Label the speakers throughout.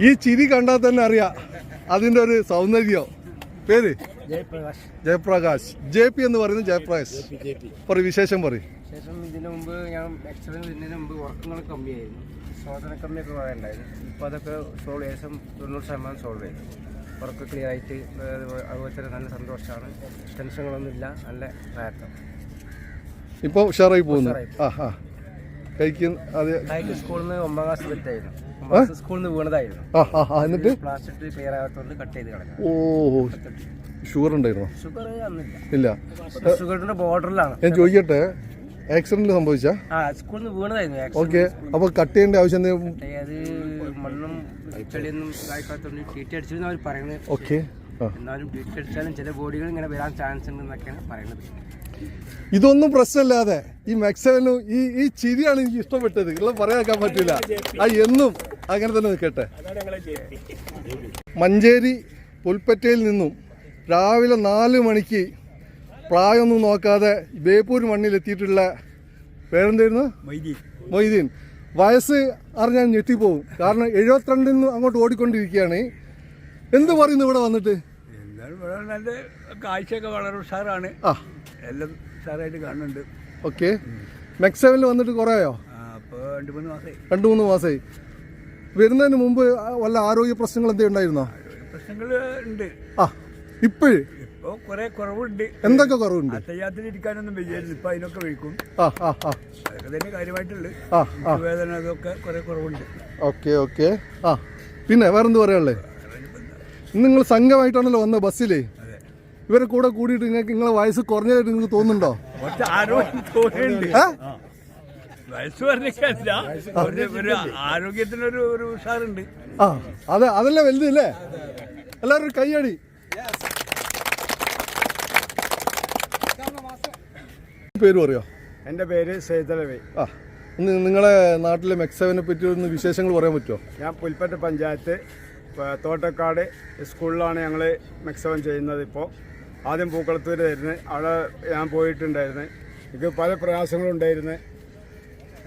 Speaker 1: ഈ ചിരി കണ്ടാൽ തന്നെ അറിയാം അതിന്റെ ഒരു സൗന്ദര്യം. പേര് ജയപ്രകാശ്. JP എന്ന് പറയുന്നത് ജയപ്രകാശ്. പറയും വിശേഷം പറയും.
Speaker 2: ഇതിനു മുമ്പ് ഞാൻ എക്സലൻസ് ഇതിനു മുമ്പ് വർക്കുകൾ കമ്മിയായിരുന്നു, ശോധന കമ്മിയൊക്കെ പറയാനുണ്ടായിരുന്നു. ഇപ്പോൾ അതൊക്കെ സോൾവ് ഏകദേശം 90% സോൾവ് ചെയ്തു. വർക്ക് ക്ലിയർ ആയിട്ട് അതുപോലെ തന്നെ നല്ല സന്തോഷമാണ്. ടെൻഷനുകളൊന്നുമില്ല, നല്ല പ്രയത്നം.
Speaker 1: ഇപ്പോൾ ഉഷാറായി പോകുന്നു.
Speaker 2: സ്കൂളിൽ നിന്ന് 9ാം ക്ലാസ് തെറ്റായിരുന്നു. 9ാം ക്ലാസ് സ്കൂളിൽ നിന്ന് വീണതായിരുന്നു.
Speaker 1: എന്നിട്ട്
Speaker 2: പ്ലാസ്റ്റിക് ക്ലിയർ ആകാത്തതുകൊണ്ട് കട്ട് ചെയ്ത് കളഞ്ഞു.
Speaker 1: ഓ, ഷുഗർ ഉണ്ടായിരുന്നോ?
Speaker 2: ഷുഗർ
Speaker 1: ഇല്ല.
Speaker 2: ഷുഗറിന്റെ ബോർഡറിലാണ്.
Speaker 1: ഞാൻ ചോദിക്കട്ടെ, ആക്സിഡന്റ് സംഭവിച്ച
Speaker 2: സ്കൂളിൽ നിന്ന് വീണതായിരുന്നു.
Speaker 1: ഓക്കെ, അപ്പൊ കട്ട് ചെയ്യേണ്ട ആവശ്യം
Speaker 2: അത് മണ്ണും ചെളിയൊന്നും ഇതാക്കാത്തോണ്ട് ട്രീറ്റ് അടിച്ചിരുന്ന അവർ പറയുന്നത്.
Speaker 1: ഓക്കെ,
Speaker 2: എന്നാലും ട്രീറ്റ് അടിച്ചാലും ചില ബോഡികൾ ഇങ്ങനെ വരാൻ ചാൻസ് ഉണ്ടെന്നൊക്കെയാണ് പറയുന്നത്.
Speaker 1: ഇതൊന്നും പ്രശ്നമില്ലാതെ ഈ മെക്സവനും ഈ ചിരിയാണ് എനിക്ക് ഇഷ്ടപ്പെട്ടത്. ഇതെല്ലാം പറയാക്കാൻ പറ്റില്ല. എന്നും അങ്ങനെ തന്നെ നിൽക്കട്ടെ. മഞ്ചേരി പുൽപ്പറ്റയിൽ നിന്നും രാവിലെ 4 മണിക്ക് പ്രായമൊന്നും നോക്കാതെ ബേപ്പൂർ മണ്ണിലെത്തിയിട്ടുള്ള പേരെന്തായിരുന്നു? മൊയ്തീൻ. വയസ്സ് അറിഞ്ഞാൽ ഞെട്ടിപ്പോവും. കാരണം 72 അങ്ങോട്ട് ഓടിക്കൊണ്ടിരിക്കുകയാണ്. എന്ത് പറയുന്നു ഇവിടെ വന്നിട്ട്?
Speaker 3: നല്ല കാഴ്ചയൊക്കെ വളരെ ഉഷാറാണ്. എല്ലാം ഉഷാറായിട്ട് കാണുന്നുണ്ട്.
Speaker 1: ഓക്കെ, മെക്സവനിൽ വന്നിട്ട് കുറേയോ?
Speaker 3: അപ്പോൾ
Speaker 1: 2-3 മാസമായി. വരുന്നതിന് മുമ്പ് വല്ല ആരോഗ്യ പ്രശ്നങ്ങൾ എന്തെങ്കിലും ഉണ്ടായിരുന്നോ?
Speaker 3: പ്രശ്നങ്ങൾ ഉണ്ട്.
Speaker 1: ഇപ്പോൾ
Speaker 3: കുറെ കുറവുണ്ട്.
Speaker 1: എന്തൊക്കെ കുറവുണ്ട്?
Speaker 3: ചെയ്യാത്തിരിക്കാനൊന്നും വിചാരിച്ചു. ഇപ്പൊ അതിനൊക്കെ വയ്ക്കും. അതൊക്കെ തന്നെ കാര്യമായിട്ടുള്ളു. വേദന അതൊക്കെ കുറെ കുറവുണ്ട്.
Speaker 1: ഓക്കെ. പിന്നെ വേറെന്ത് പറയാനുള്ളത്? നിങ്ങൾ സംഘമായിട്ടാണല്ലോ വന്നത് ബസ്സില്. ഇവരെ കൂടെ കൂടിയിട്ട് നിങ്ങളെ വയസ്സ് കുറഞ്ഞതായിട്ട് നിങ്ങൾക്ക് തോന്നുന്നുണ്ടോ?
Speaker 3: ആരോഗ്യത്തിനൊരു ഉഷാറുണ്ട്.
Speaker 1: അതല്ലേ വലുതല്ലേ? എല്ലാവരും കൈയടി. പേര് പറയോ?
Speaker 4: എൻ്റെ പേര് സൈതലവി.
Speaker 1: നിങ്ങളെ നാട്ടിലെ മെക്സവനെ പറ്റി ഒന്ന് വിശേഷങ്ങൾ പറയാൻ പറ്റുമോ?
Speaker 4: ഞാൻ പുൽപ്പറ്റ പഞ്ചായത്ത് തോട്ടക്കാട് സ്കൂളിലാണ് ഞങ്ങൾ മെക്സവൻ ചെയ്യുന്നത്. ഇപ്പോൾ ആദ്യം പൂക്കളത്തൂരായിരുന്നു. അവിടെ ഞാൻ പോയിട്ടുണ്ടായിരുന്നു. എനിക്ക് പല പ്രയാസങ്ങളും ഉണ്ടായിരുന്നു.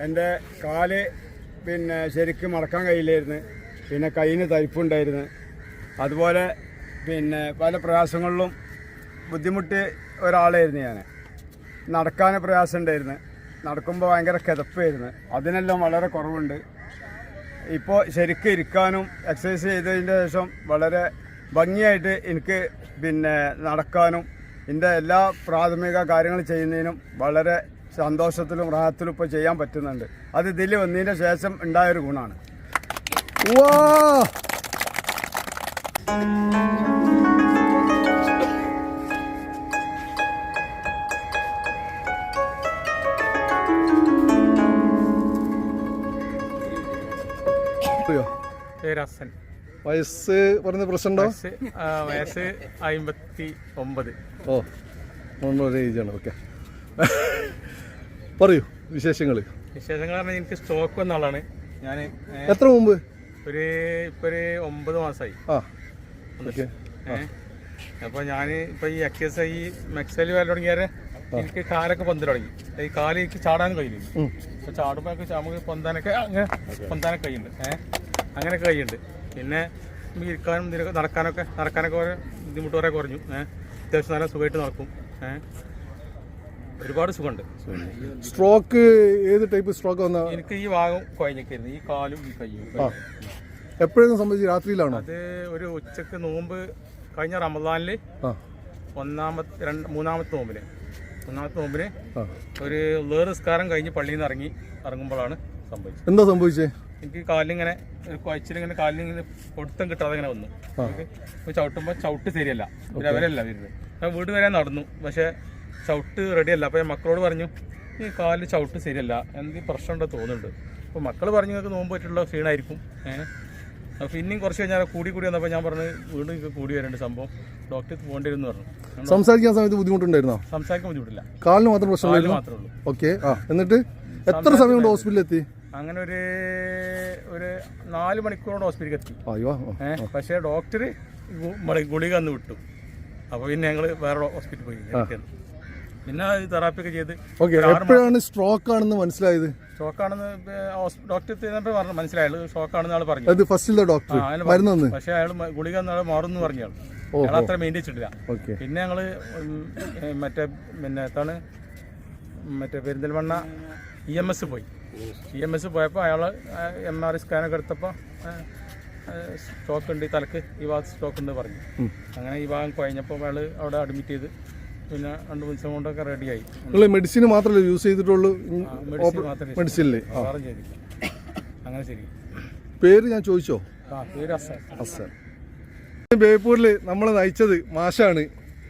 Speaker 4: എൻ്റെ കാല് ശരിക്കും മടക്കാൻ കഴിയില്ലായിരുന്നു. പിന്നെ കയ്യിന് തരിപ്പുണ്ടായിരുന്നു. അതുപോലെ പല പ്രയാസങ്ങളിലും ബുദ്ധിമുട്ടി ഒരാളായിരുന്നു ഞാൻ. നടക്കാൻ പ്രയാസം ഉണ്ടായിരുന്നു. നടക്കുമ്പോൾ ഭയങ്കര കിതപ്പായിരുന്നു. അതിനെല്ലാം വളരെ കുറവുണ്ട്. ഇപ്പോൾ ശരിക്കും ഇരിക്കാനും എക്സസൈസ് ചെയ്തതിൻ്റെ ശേഷം വളരെ ഭംഗിയായിട്ട് എനിക്ക് നടക്കാനും എൻ്റെ എല്ലാ പ്രാഥമിക കാര്യങ്ങൾ ചെയ്യുന്നതിനും വളരെ സന്തോഷത്തിലും റാഹത്തിലും ഇപ്പോൾ ചെയ്യാൻ പറ്റുന്നുണ്ട്. അത് ഇതിൽ വന്നതിൻ്റെ ശേഷം ഉണ്ടായൊരു ഗുണമാണ്.
Speaker 1: വയസ്സ് പറഞ്ഞ പ്രശ്നമുണ്ടോ?
Speaker 3: വയസ്സ് 59.
Speaker 1: ഓ, ഏജാണ്. ഓക്കെ, പറയൂ വിശേഷങ്ങൾ.
Speaker 3: പറഞ്ഞാൽ എനിക്ക് സ്ട്രോക്ക് വന്ന ആളാണ് ഞാൻ.
Speaker 1: എത്ര മുമ്പ്?
Speaker 3: ഇപ്പൊ 9 മാസമായി. അപ്പോൾ ഞാൻ ഇപ്പോൾ ഈ എക്സസൈസ് ഈ മെക്സൽ വരാൻ തുടങ്ങിയാൽ എനിക്ക് കാലൊക്കെ പൊന്തി തുടങ്ങി. ഈ കാല് എനിക്ക് ചാടാനും കഴിയുന്നു. അപ്പോൾ ചാടുമ്പോൾ നമുക്ക് പൊന്താനൊക്കെ കഴിയുന്നുണ്ട്. അങ്ങനെയൊക്കെ കഴിയുന്നുണ്ട്. പിന്നെ ഇരിക്കാനും നടക്കാനൊക്കെ ഓരോ ബുദ്ധിമുട്ട് കുറേ കുറഞ്ഞു. അത്യാവശ്യം നല്ല സുഖമായിട്ട് നടക്കും. ഒരുപാട് സുഖമുണ്ട്.
Speaker 1: സ്ട്രോക്ക് ഏത് ടൈപ്പ് സ്ട്രോക്ക് വന്ന?
Speaker 3: എനിക്ക് ഈ ഭാഗം കുഴഞ്ഞൊക്കെയായിരുന്നു, ഈ കാലും ഈ കയ്യും.
Speaker 1: എപ്പോഴും സംബന്ധിച്ച് രാത്രിയിലാണോ?
Speaker 3: അത് ഒരു ഉച്ചക്ക് നോമ്പ് കഴിഞ്ഞ റമദാനിൽ മൂന്നാമത്തെ നോമ്പിന് ഒരു നിസ്കാരം കഴിഞ്ഞ് പള്ളിയിൽ നിന്ന് ഇറങ്ങുമ്പോഴാണ് സംഭവിച്ചത്.
Speaker 1: എന്താ സംഭവിച്ചത്?
Speaker 3: എനിക്ക് കാലിലിങ്ങനെ കുഴച്ചിലിങ്ങനെ കാലിലിങ്ങനെ പൊടുത്തം കിട്ടാതെ ഇങ്ങനെ വന്നു. ചവിട്ടുമ്പോൾ ചവിട്ട് ശരിയല്ല, അവരല്ല വരുന്നത്. ഞാൻ വീട് വരെ നടന്നു, പക്ഷേ ചവിട്ട് റെഡിയല്ല. അപ്പോൾ ഞാൻ മക്കളോട് പറഞ്ഞു, ഈ കാലിൽ ചവിട്ട് ശരിയല്ല, എന്തെങ്കിലും പ്രശ്നമുണ്ടോ തോന്നുന്നുണ്ട്. അപ്പോൾ മക്കൾ പറഞ്ഞു നിങ്ങൾക്ക് നോമ്പ് പറ്റുള്ള ക്ഷീണമായിരിക്കും. അപ്പോൾ പിന്നെയും കുറച്ച് കഴിഞ്ഞാൽ കൂടി വന്നപ്പോൾ ഞാൻ പറഞ്ഞു വീണ്ടും എനിക്ക് കൂടി വരുന്നുണ്ട് സംഭവം, ഡോക്ടർ പോകേണ്ടി വരുമെന്ന് പറഞ്ഞു.
Speaker 1: സംസാരിക്കാൻ സമയത്ത് ബുദ്ധിമുട്ടുണ്ടായിരുന്നോ?
Speaker 3: സംസാരിക്കാൻ ബുദ്ധിമുട്ടില്ല,
Speaker 1: കാലിന് മാത്രം പ്രശ്നം മാത്രമേ ഉള്ളൂ. ഓക്കെ, എന്നിട്ട് എത്ര സമയം കൊണ്ട് ഹോസ്പിറ്റലിൽ എത്തി?
Speaker 3: അങ്ങനെ ഒരു 4 മണിക്കൂറോടെ ഹോസ്പിറ്റലിൽ എത്തി. പക്ഷേ ഡോക്ടർ ഗുളിക തന്ന് വിട്ടു. അപ്പോൾ പിന്നെ ഞങ്ങൾ വേറെ ഹോസ്പിറ്റലിൽ പോയി. പിന്നെ തെറാപ്പി ഒക്കെ ചെയ്ത്.
Speaker 1: എപ്പോഴാണ് സ്ട്രോക്ക് ആണെന്ന് മനസ്സിലായത്?
Speaker 3: ഷോക്കാണെന്ന് ഡോക്ടർ ചെന്നപ്പോൾ പറഞ്ഞു, മനസ്സിലായാലും ഷോക്കാണെന്ന് ആൾ പറഞ്ഞു.
Speaker 1: അത് ഫസ്റ്റിലെ ഡോക്ടർ മരുന്ന് തന്നു.
Speaker 3: പക്ഷേ അയാൾ ഗുളിക മാറുന്നു പറഞ്ഞു. അയാൾ അത്ര മെയിൻ വെച്ചിട്ടില്ല. പിന്നെ ഞങ്ങൾ മറ്റേ പെരിന്തൽമണ്ണ EMS പോയി. EMS പോയപ്പോൾ അയാൾ MRI സ്കാനൊക്കെ എടുത്തപ്പോൾ സ്റ്റോക്ക് ഉണ്ട്, തലക്ക് ഈ ഭാഗത്ത് സ്റ്റോക്ക് ഉണ്ട് പറഞ്ഞു. അങ്ങനെ ഈ ഭാഗം കഴിഞ്ഞപ്പോൾ അയാൾ അവിടെ അഡ്മിറ്റ് ചെയ്ത് പിന്നെ 2 ദിവസം കൊണ്ടൊക്കെ റെഡിയായി.
Speaker 1: നിങ്ങൾ മെഡിസിൻ മാത്രമല്ലേ യൂസ് ചെയ്തിട്ടുള്ളൂ? മെഡിസിനില്ലേ?
Speaker 3: അങ്ങനെ ശരി.
Speaker 1: പേര് ഞാൻ ചോദിച്ചോ?
Speaker 3: പേര്
Speaker 1: അസൻ. ബേപ്പൂരിൽ നമ്മളെ നയിച്ചത് മാഷാണ്.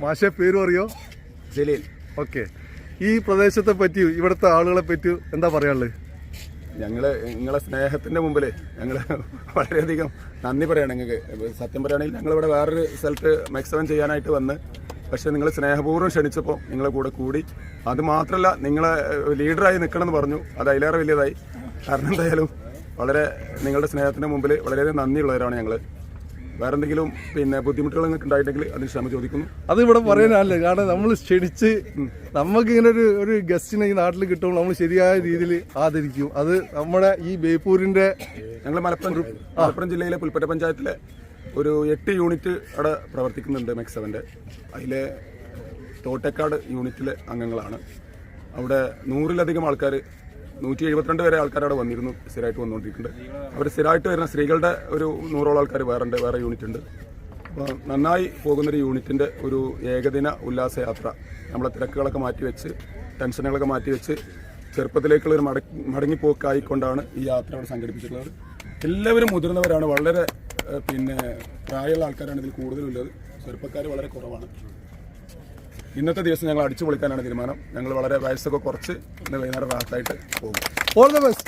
Speaker 1: മാഷെ പേര് പറയോ?
Speaker 4: ജലീൽ.
Speaker 1: ഓക്കെ, ഈ പ്രദേശത്തെ പറ്റി ഇവിടുത്തെ ആളുകളെ പറ്റി എന്താ പറയാനുള്ളത്?
Speaker 5: നിങ്ങളെ സ്നേഹത്തിൻ്റെ മുമ്പിൽ ഞങ്ങൾ വളരെയധികം നന്ദി പറയണം നിങ്ങൾക്ക്. സത്യം പറയുകയാണെങ്കിൽ ഞങ്ങളിവിടെ വേറൊരു സ്ഥലത്ത് മെക്സവൻ ചെയ്യാനായിട്ട് വന്ന്, പക്ഷേ നിങ്ങൾ സ്നേഹപൂർവ്വം ക്ഷണിച്ചപ്പോൾ നിങ്ങളെ കൂടെ കൂടി. അത് മാത്രമല്ല, നിങ്ങളെ ലീഡറായി നിൽക്കണമെന്ന് പറഞ്ഞു. അത് അതിലേറെ വലിയതായി. കാരണം എന്തായാലും വളരെ നിങ്ങളുടെ സ്നേഹത്തിൻ്റെ മുമ്പിൽ വളരെയധികം നന്ദിയുള്ളവരാണ് ഞങ്ങൾ. വേറെ എന്തെങ്കിലും ബുദ്ധിമുട്ടുകൾ നിങ്ങൾക്ക് ഉണ്ടായിട്ടുണ്ടെങ്കിൽ അതിന് ക്ഷമ ചോദിക്കുന്നു.
Speaker 1: അത് ഇവിടെ പറയാനല്ലേ, കാരണം നമ്മൾ ക്ഷണിച്ച് നമുക്ക് ഇങ്ങനെ ഒരു ഗസ്റ്റിനെ ഈ നാട്ടിൽ കിട്ടുമ്പോൾ നമ്മൾ ശരിയായ രീതിയിൽ ആദരിക്കും. അത് നമ്മുടെ ഈ ബേപ്പൂരിന്റെ,
Speaker 5: ഞങ്ങൾ മലപ്പുറം ജില്ലയിലെ പുൽപ്പറ്റ പഞ്ചായത്തിലെ ഒരു 8 യൂണിറ്റ് അവിടെ പ്രവർത്തിക്കുന്നുണ്ട് മെക്സവൻ്റെ. അതിലെ തോട്ടേക്കാട് യൂണിറ്റിലെ അംഗങ്ങളാണ്. അവിടെ 100-ലധികം ആൾക്കാർ, 172 വരെ ആൾക്കാർ അവിടെ വന്നിരുന്നു, സ്ഥിരമായിട്ട് വന്നുകൊണ്ടിരിക്കുന്നുണ്ട്. അവർ സ്ഥിരമായിട്ട് വരുന്ന സ്ത്രീകളുടെ ഒരു 100ഓളം ആൾക്കാർ വേറെ യൂണിറ്റ് ഉണ്ട്. അപ്പോൾ നന്നായി പോകുന്നൊരു യൂണിറ്റിൻ്റെ ഒരു ഏകദിന ഉല്ലാസയാത്ര, നമ്മളെ തിരക്കുകളൊക്കെ മാറ്റിവെച്ച്, ടെൻഷനുകളൊക്കെ മാറ്റിവെച്ച് ചെറുപ്പത്തിലേക്കുള്ള ഒരു മടങ്ങിപ്പോക്കായിക്കൊണ്ടാണ് ഈ യാത്ര അവിടെ സംഘടിപ്പിച്ചിട്ടുള്ളത്. എല്ലാവരും മുതിർന്നവരാണ്. വളരെ പ്രായമുള്ള ആൾക്കാരാണ് ഇതിൽ കൂടുതലുള്ളത്. ചെറുപ്പക്കാർ വളരെ കുറവാണ്. ഇന്നത്തെ ദിവസം ഞങ്ങൾ അടിച്ചു പൊളിക്കാനാണ് തീരുമാനം. ഞങ്ങൾ വളരെ വയസ്സൊക്കെ കുറച്ച് ഇന്ന് വൈകുന്നേരം റാത്തായിട്ട് പോകും.
Speaker 1: All the best.